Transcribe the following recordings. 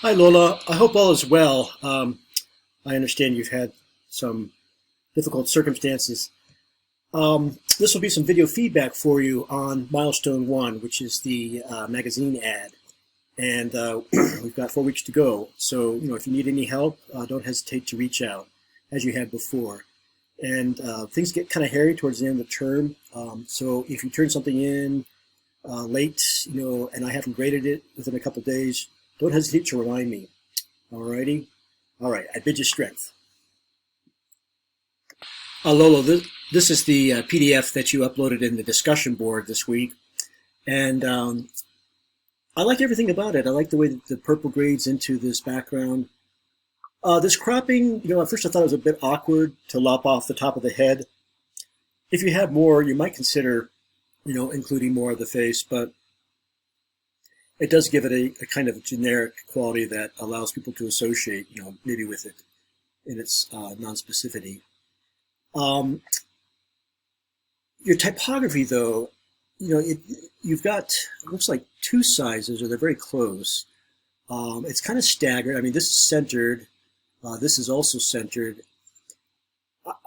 Hi, Lola. I hope all is well. I understand you've had some difficult circumstances. This will be some video feedback for you on Milestone 1, which is the magazine ad. And we've got 4 weeks to go. So, if you need any help, don't hesitate to reach out as you had before. And things get kind of hairy towards the end of the term. So if you turn something in late, and I haven't graded it within a couple of days, don't hesitate to remind me. Alrighty? All right, I bid you strength. Lolo, this is the PDF that you uploaded in the discussion board this week. And I like everything about it. I like the way that the purple grades into this background. This cropping, at first I thought it was a bit awkward to lop off the top of the head. If you have more, you might consider, including more of the face, but it does give it a kind of generic quality that allows people to associate, maybe with it in its non-specificity. Your typography, though, you've got, it looks like two sizes, or they're very close. It's kind of staggered. I mean, this is centered. This is also centered.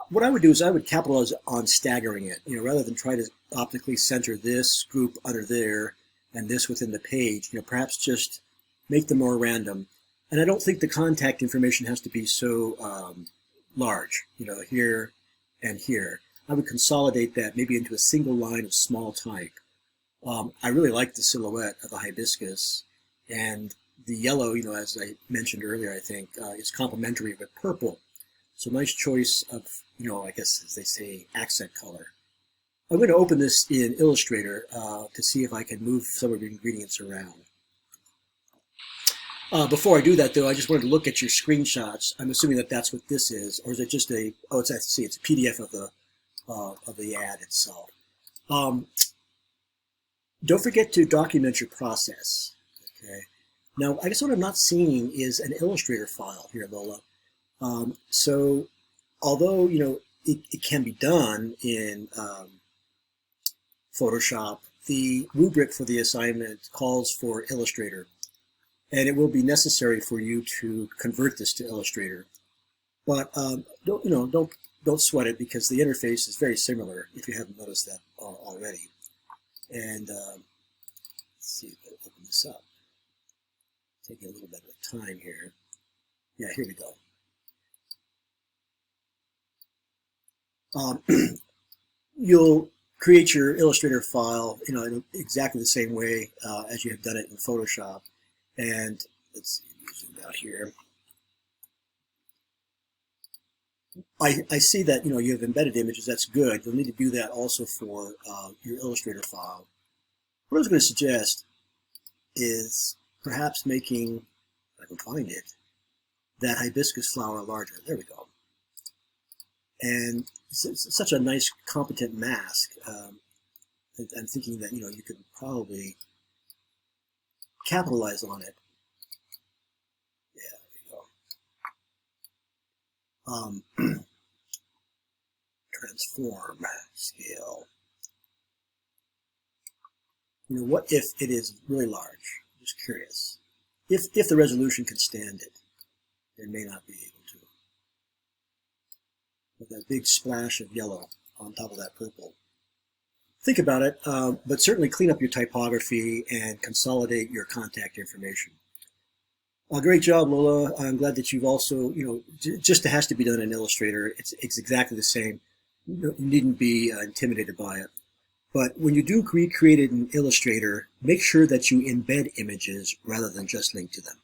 What I would do is I would capitalize on staggering it, rather than try to optically center this group under there and this within the page, perhaps just make them more random. And I don't think the contact information has to be so large, here and here. I would consolidate that maybe into a single line of small type. I really like the silhouette of the hibiscus, and the yellow, as I mentioned earlier, I think, is complementary with purple. So nice choice of, I guess as they say, accent color. I'm going to open this in Illustrator to see if I can move some of the ingredients around. Before I do that, though, I just wanted to look at your screenshots. I'm assuming that that's what this is, or is it just a? Oh, it's a PDF of the ad itself. Don't forget to document your process. Okay. Now, I guess what I'm not seeing is an Illustrator file here, Lola. So, although it can be done in Photoshop, the rubric for the assignment calls for Illustrator, and it will be necessary for you to convert this to Illustrator. But don't sweat it, because the interface is very similar, if you haven't noticed that already. And let's see if I open this up. Taking a little bit of time here. Yeah, here we go. You'll create your Illustrator file, in exactly the same way as you have done it in Photoshop. And let's zoom out here. I see that you have embedded images. That's good. You'll need to do that also for your Illustrator file. What I was going to suggest is perhaps making, if I can find it, that hibiscus flower larger. There we go. And it's such a nice, competent mask. I'm thinking that you could probably capitalize on it. Yeah, there we go. Transform scale. What if it is really large? Just curious. If the resolution can stand it, it may not be able to. With that big splash of yellow on top of that purple. Think about it, but certainly clean up your typography and consolidate your contact information. Great job, Lola. I'm glad that you've also, just it has to be done in Illustrator. It's exactly the same. You needn't be intimidated by it. But when you do recreate it in Illustrator, make sure that you embed images rather than just link to them.